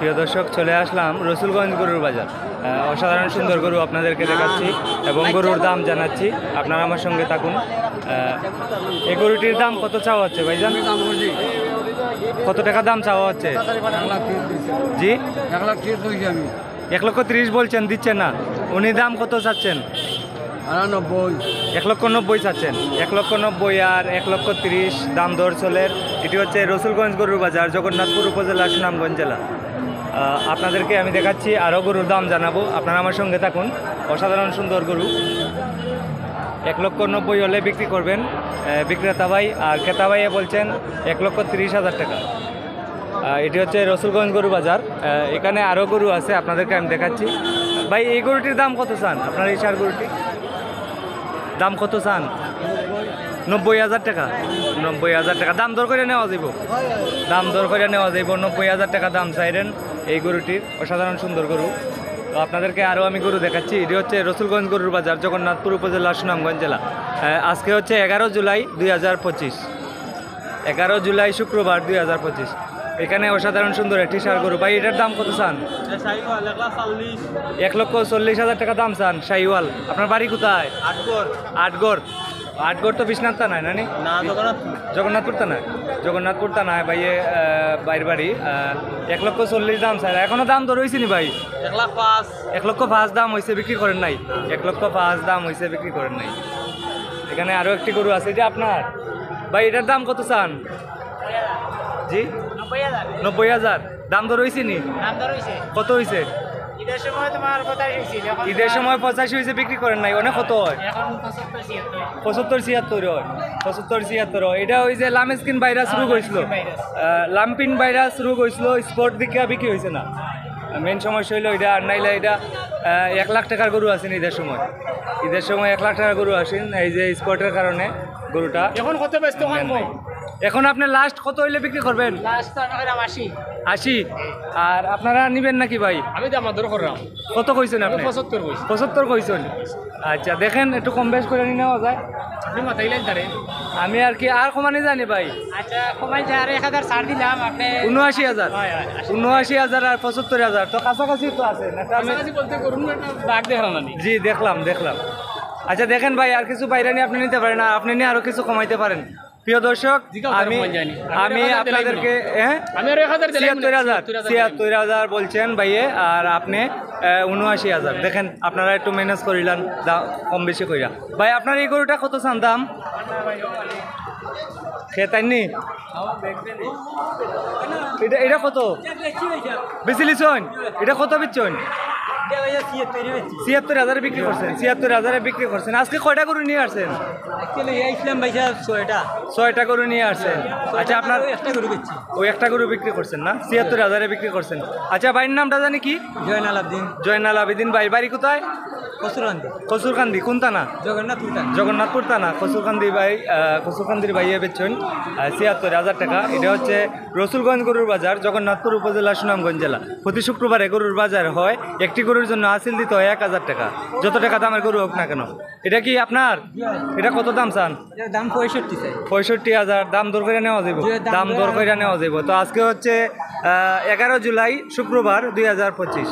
প্রিয় দর্শক, চলে আসলাম রসুলগঞ্জ গরুর বাজার। অসাধারণ সুন্দর গরু আপনাদেরকে দেখাচ্ছি এবং গরুর দাম জানাচ্ছি। আপনারা আমার সঙ্গে থাকুন। এই গরুটির দাম কত চাওয়া হচ্ছে ভাইজান? কত টাকা দাম চাওয়া হচ্ছে? জি, 1,30,000 বলছেন, দিচ্ছেন না। উনি দাম কত চাচ্ছেন? 1,90,000 চাচ্ছেন। 1,90,000 আর 1,30,000 দাম দর চলের। এটি হচ্ছে রসুলগঞ্জ গরুর বাজার, জগন্নাথপুর উপজেলা, সুনামগঞ্জ জেলা। আপনাদেরকে আমি দেখাচ্ছি, আরও গরুর দাম জানাবো। আপনারা আমার সঙ্গে থাকুন। অসাধারণ সুন্দর গরু। 1,90,000 হলে বিক্রি করবেন বিক্রেতা ভাই, আর ক্রেতা ভাইয়ে বলছেন 1,30,000 টাকা। এটি হচ্ছে রসুলগঞ্জ গরু বাজার। এখানে আরও গরু আছে, আপনাদেরকে আমি দেখাচ্ছি। ভাই, এই গরুটির দাম কত চান? আপনার এই সার গরুটি দাম কত চান? 90,000 টাকা। 90,000 টাকা দাম দর করে নেওয়া যাইব। দাম দর করে নেওয়া যাইব। 90,000 টাকা দাম চাইলেন এই গরুটির। অসাধারণ সুন্দর গরু। তো আপনাদেরকে আরও আমি গরু দেখাচ্ছি। এটি হচ্ছে রসুলগঞ্জ গরুর বাজার, জগন্নাথপুর উপজেলা, সুনামগঞ্জ জেলা। আজকে হচ্ছে 11 জুলাই 2025। 11 জুলাই শুক্রবার 2025। এখানে অসাধারণ সুন্দর একটি সার গরু। ভাই, এটার দাম কত চান? 1,40,000 টাকা দাম চান। শাহিওয়াল। আপনার বাড়ি কোথায়? আটগড়। আটগড় তো বিশ্বনাথ তা নয় নানি? জগন্নাথপুর তা নয়। জগন্নাথপুর তা নয় ভাই, বাইরের বাড়ি। 1,40,000 দাম স্যার। এখনো দাম তো রয়েছে নি ভাই? 1,05,000 দাম হয়েছে, বিক্রি করেন নাই? 1,05,000 দাম হয়েছে, বিক্রি করেন নাই। এখানে আরও একটি গরু আছে, এটা আপনার? ভাই, এটার দাম কত চান? জি, 90,000 দাম তো রয়েছে নি? কত হয়েছে? ঈদের সময় 85 হয়েছে, বিক্রি করেন নাই। অনেক কত হয়? 75-76 হয়। 75-76 হয়। এটা ওই যে লামস্কিন ভাইরাস রোগ হয়েছিল, লাম্পিন ভাইরাস রোগ হয়েছিল, স্পট দিকে বিক্রি হয়েছে না। মেন সমস্যা হইলো এটা। আর নাইলে এটা 1 লাখ টাকার গরু আছেন ঈদের সময়। ঈদের সময় 1 লাখ টাকার গরু আসেন, এই যে স্পটের কারণে গরুটা। এখন কত ব্যস্ত? এখন আপনি লাস্ট কত হইলে বিক্রি করবেন? 80। আর আপনারা নিবেন নাকি ভাই? আমি দাম দর করলাম। কত কইছেন আপনি? 75 কইছেন। আচ্ছা, দেখেন একটু কম বেশ করে নেওয়া যায়। আমি আর কি আর কমানি জানি ভাই। আচ্ছা, কমাই যায় আর 1,000 ছাড় দিলাম। আপনি 79,000। 79,000 আর 75,000 তো কাছাকাছি তো আছে না? কাছাকাছি বলতে করুন দাগ দেখলাম না? জি, দেখলাম। আচ্ছা, দেখেন ভাই, আর কিছু বাইরে নিয়ে আপনি নিতে পারেন, আর আপনি নিয়ে আরো কিছু কমাইতে পারেন। প্রিয় দর্শক, আমি আপনাদেরকে 76,000 বলছেন ভাইয়ে, আর আপনি 79,000। দেখেন, আপনারা একটু ম্যানেজ করিলেন, কম বেশি কইরা। ভাই, আপনার এই গরুটা কত চান দাম? খেতাইনি এটা কত বেশি লিছন? এটা কত বেচছেন? 76,000 বিক্রি করছেন। 76,000 বিক্রি করছেন। আজকে কয়টা গরু নিয়ে আসছেন? ছয়টা গরু নিয়ে আসছেন। আচ্ছা, আপনার ওই একটা গরু বিক্রি করছেন না? 76,000 বিক্রি করছেন। আচ্ছা, ভাইয়ের নামটা জানি কি? জয়নাল আবেদিন। ভাই, বাড়ি কোথায়? কসুরকান্দি। কোন থানা? জগন্নাথপুর থানা। কসুরকান্দি ভাই, কসুরকান্দির ভাইয়া বেচছেন 76,000 টাকা। এটা হচ্ছে রসুলগঞ্জ গরুর বাজার, জগন্নাথপুর উপজেলা, সুনামগঞ্জ জেলা। প্রতি শুক্রবারে গরুর বাজার হয়। একটি গরুর জন্য হাসিল দিতে হয় 1,000 টাকা, যত টাকা দামের গরু হোক না কেন। এটা কি আপনার? এটা কত দাম চান? দাম 65,000 দাম দর করে নেওয়া যাবে। দাম দর করে নেওয়া যাবে। তো আজকে হচ্ছে 11 জুলাই শুক্রবার 2025।